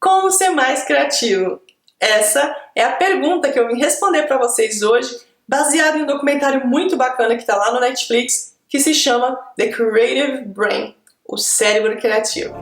Como ser mais criativo? Essa é a pergunta que eu vim responder para vocês hoje, baseado em um documentário muito bacana que está lá no Netflix, que se chama The Creative Brain, o cérebro criativo.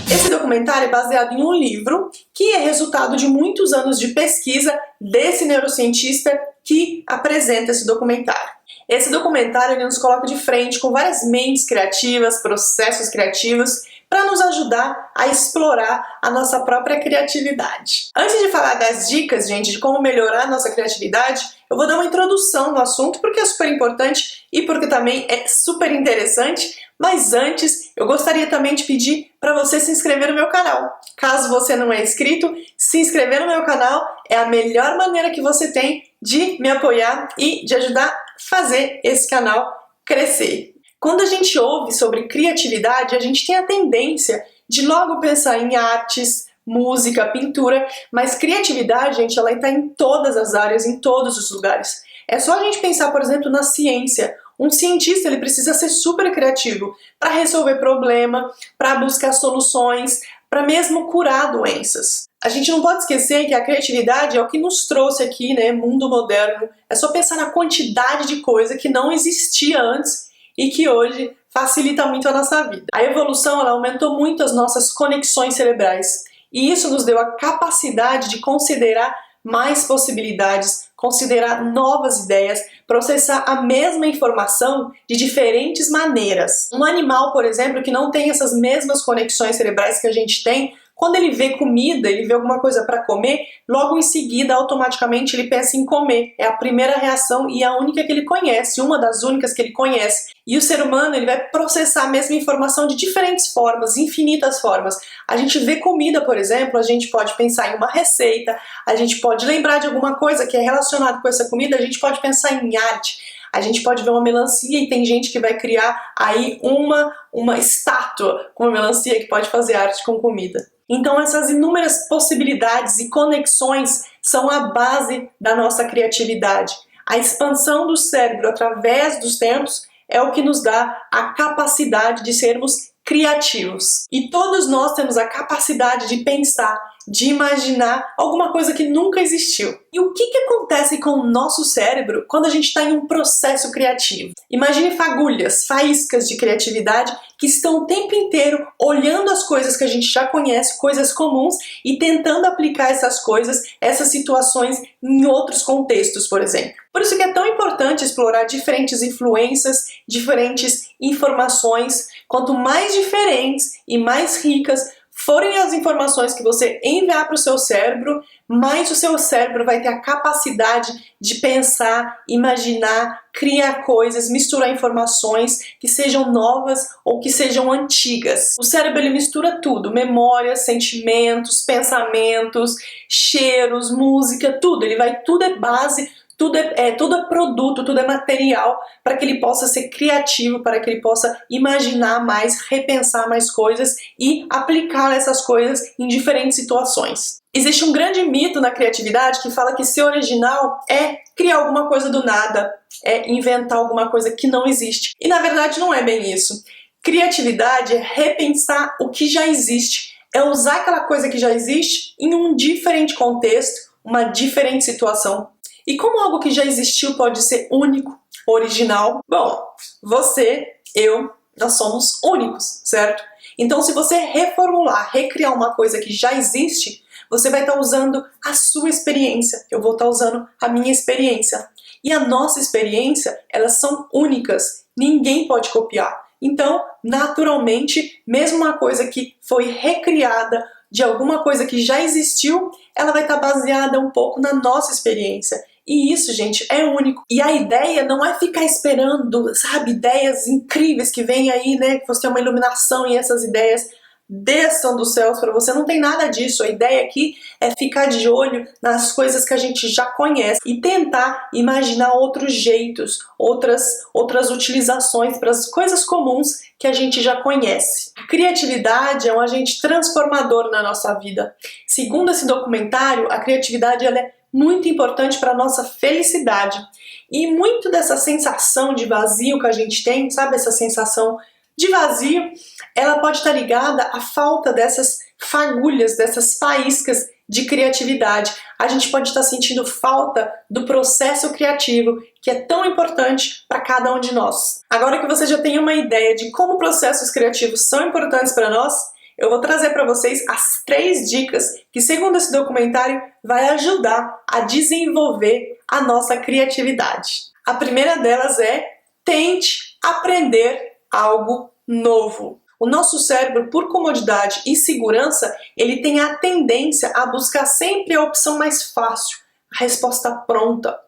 Esse documentário é baseado em um livro que é resultado de muitos anos de pesquisa desse neurocientista que apresenta esse documentário. Esse documentário ele nos coloca de frente com várias mentes criativas, processos criativos, para nos ajudar a explorar a nossa própria criatividade. Antes de falar das dicas, gente, de como melhorar a nossa criatividade, eu vou dar uma introdução no assunto porque é super importante e porque também é super interessante, mas antes eu gostaria também de pedir para você se inscrever no meu canal. Caso você não é inscrito, se inscrever no meu canal é a melhor maneira que você tem de me apoiar e de ajudar a fazer esse canal crescer. Quando a gente ouve sobre criatividade, a gente tem a tendência de logo pensar em artes, música, pintura, mas criatividade, gente, ela está em todas as áreas, em todos os lugares. É só a gente pensar, por exemplo, na ciência. Um cientista ele precisa ser super criativo para resolver problema, para buscar soluções, para mesmo curar doenças. A gente não pode esquecer que a criatividade é o que nos trouxe aqui, né, mundo moderno. É só pensar na quantidade de coisa que não existia antes e que hoje facilita muito a nossa vida. A evolução ela aumentou muito as nossas conexões cerebrais e isso nos deu a capacidade de considerar mais possibilidades, considerar novas ideias, processar a mesma informação de diferentes maneiras. Um animal, por exemplo, que não tem essas mesmas conexões cerebrais que a gente tem, quando ele vê comida, ele vê alguma coisa para comer, logo em seguida, automaticamente, ele pensa em comer. É a primeira reação e a única que ele conhece, uma das únicas que ele conhece. E o ser humano, ele vai processar a mesma informação de diferentes formas, infinitas formas. A gente vê comida, por exemplo, a gente pode pensar em uma receita, a gente pode lembrar de alguma coisa que é relacionada com essa comida, a gente pode pensar em arte. A gente pode ver uma melancia e tem gente que vai criar aí uma estátua com uma melancia que pode fazer arte com comida. Então essas inúmeras possibilidades e conexões são a base da nossa criatividade. A expansão do cérebro através dos tempos é o que nos dá a capacidade de sermos criativos. E todos nós temos a capacidade de pensar, de imaginar alguma coisa que nunca existiu. E o que acontece com o nosso cérebro quando a gente está em um processo criativo? Imagine fagulhas, faíscas de criatividade que estão o tempo inteiro olhando as coisas que a gente já conhece, coisas comuns, e tentando aplicar essas coisas, essas situações em outros contextos, por exemplo. Por isso que é tão importante explorar diferentes influências, diferentes informações. Quanto mais diferentes e mais ricas forem as informações que você enviar para o seu cérebro, mais o seu cérebro vai ter a capacidade de pensar, imaginar, criar coisas, misturar informações que sejam novas ou que sejam antigas. O cérebro ele mistura tudo, memórias, sentimentos, pensamentos, cheiros, música, tudo. Tudo é base, tudo é produto, tudo é material para que ele possa ser criativo, para que ele possa imaginar mais, repensar mais coisas e aplicar essas coisas em diferentes situações. Existe um grande mito na criatividade que fala que ser original é criar alguma coisa do nada, é inventar alguma coisa que não existe. E na verdade não é bem isso. Criatividade é repensar o que já existe, é usar aquela coisa que já existe em um diferente contexto, uma diferente situação. E como algo que já existiu pode ser único, original? Bom, você, eu, nós somos únicos, certo? Então se você reformular, recriar uma coisa que já existe, você vai estar usando a sua experiência, eu vou estar usando a minha experiência. E a nossa experiência, elas são únicas, ninguém pode copiar. Então, naturalmente, mesmo uma coisa que foi recriada de alguma coisa que já existiu, ela vai estar baseada um pouco na nossa experiência. E isso, gente, é único. E a ideia não é ficar esperando, sabe, ideias incríveis que vêm aí, né, que você tem uma iluminação e essas ideias desçam dos céus para você. Não tem nada disso. A ideia aqui é ficar de olho nas coisas que a gente já conhece e tentar imaginar outros jeitos, outras utilizações para as coisas comuns que a gente já conhece. A criatividade é um agente transformador na nossa vida. Segundo esse documentário, a criatividade ela é muito importante para a nossa felicidade. E muito dessa sensação de vazio que a gente tem, sabe, essa sensação de vazio, ela pode estar ligada à falta dessas fagulhas, dessas faíscas de criatividade. A gente pode estar sentindo falta do processo criativo, que é tão importante para cada um de nós. Agora que você já tem uma ideia de como processos criativos são importantes para nós, eu vou trazer para vocês as 3 dicas que, segundo esse documentário, vai ajudar a desenvolver a nossa criatividade. A primeira delas é: tente aprender algo novo. O nosso cérebro, por comodidade e segurança, ele tem a tendência a buscar sempre a opção mais fácil, a resposta pronta.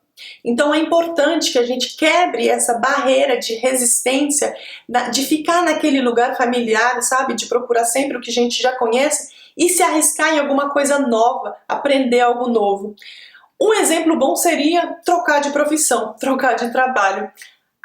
Então é importante que a gente quebre essa barreira de resistência, de ficar naquele lugar familiar, sabe? De procurar sempre o que a gente já conhece e se arriscar em alguma coisa nova, aprender algo novo. Um exemplo bom seria trocar de profissão, trocar de trabalho.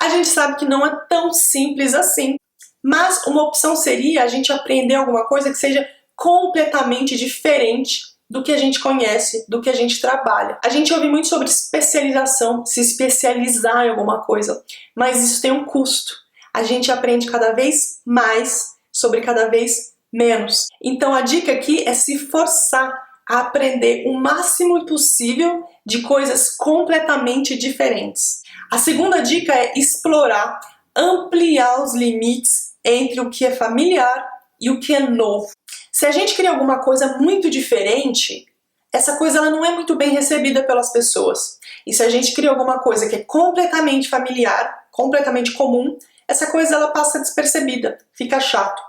A gente sabe que não é tão simples assim, mas uma opção seria a gente aprender alguma coisa que seja completamente diferente do que a gente conhece, do que a gente trabalha. A gente ouve muito sobre especialização, se especializar em alguma coisa, mas isso tem um custo. A gente aprende cada vez mais sobre cada vez menos. Então a dica aqui é se forçar a aprender o máximo possível de coisas completamente diferentes. A segunda dica é explorar, ampliar os limites entre o que é familiar e o que é novo. Se a gente cria alguma coisa muito diferente, essa coisa ela não é muito bem recebida pelas pessoas. E se a gente cria alguma coisa que é completamente familiar, completamente comum, essa coisa ela passa despercebida, fica chato.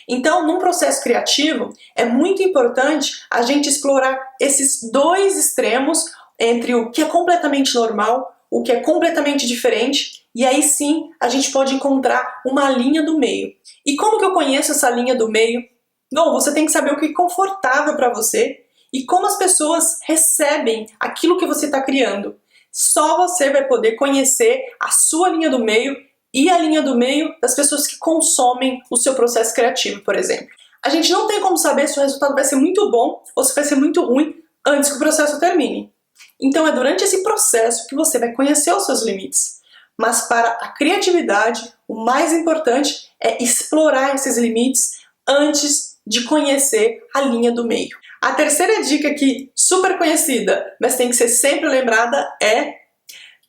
Então, num processo criativo, é muito importante a gente explorar esses 2 extremos entre o que é completamente normal, o que é completamente diferente, e aí sim a gente pode encontrar uma linha do meio. E como que eu conheço essa linha do meio? Bom, você tem que saber o que é confortável para você e como as pessoas recebem aquilo que você está criando. Só você vai poder conhecer a sua linha do meio e a linha do meio das pessoas que consomem o seu processo criativo, por exemplo. A gente não tem como saber se o resultado vai ser muito bom ou se vai ser muito ruim antes que o processo termine. Então é durante esse processo que você vai conhecer os seus limites. Mas para a criatividade, o mais importante é explorar esses limites antes de conhecer a linha do meio. A terceira dica aqui, super conhecida, mas tem que ser sempre lembrada, é: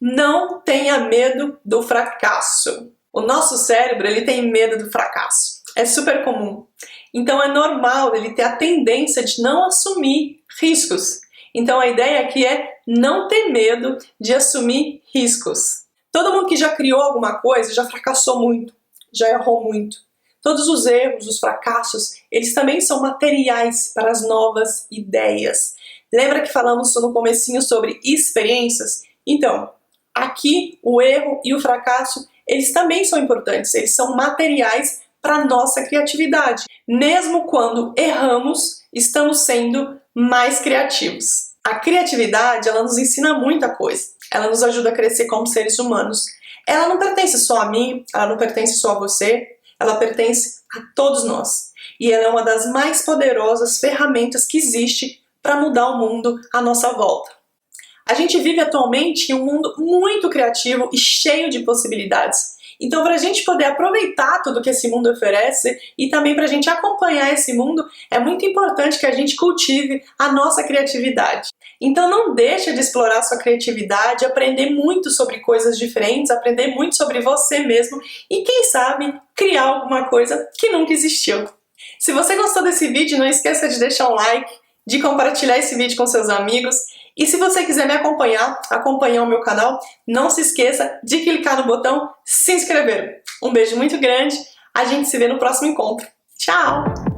não tenha medo do fracasso. O nosso cérebro, ele tem medo do fracasso. É super comum. Então é normal ele ter a tendência de não assumir riscos. Então a ideia aqui é não ter medo de assumir riscos. Todo mundo que já criou alguma coisa já fracassou muito, já errou muito. Todos os erros, os fracassos, eles também são materiais para as novas ideias. Lembra que falamos no comecinho sobre experiências? Então, aqui o erro e o fracasso, eles também são importantes, eles são materiais para a nossa criatividade. Mesmo quando erramos, estamos sendo mais criativos. A criatividade, ela nos ensina muita coisa. Ela nos ajuda a crescer como seres humanos. Ela não pertence só a mim, ela não pertence só a você, ela pertence a todos nós. E ela é uma das mais poderosas ferramentas que existe para mudar o mundo à nossa volta. A gente vive atualmente em um mundo muito criativo e cheio de possibilidades. Então, para a gente poder aproveitar tudo que esse mundo oferece e também para a gente acompanhar esse mundo, é muito importante que a gente cultive a nossa criatividade. Então não deixa de explorar sua criatividade, aprender muito sobre coisas diferentes, aprender muito sobre você mesmo e, quem sabe, criar alguma coisa que nunca existiu. Se você gostou desse vídeo, não esqueça de deixar um like, de compartilhar esse vídeo com seus amigos. E se você quiser me acompanhar o meu canal, não se esqueça de clicar no botão se inscrever. Um beijo muito grande, a gente se vê no próximo encontro. Tchau!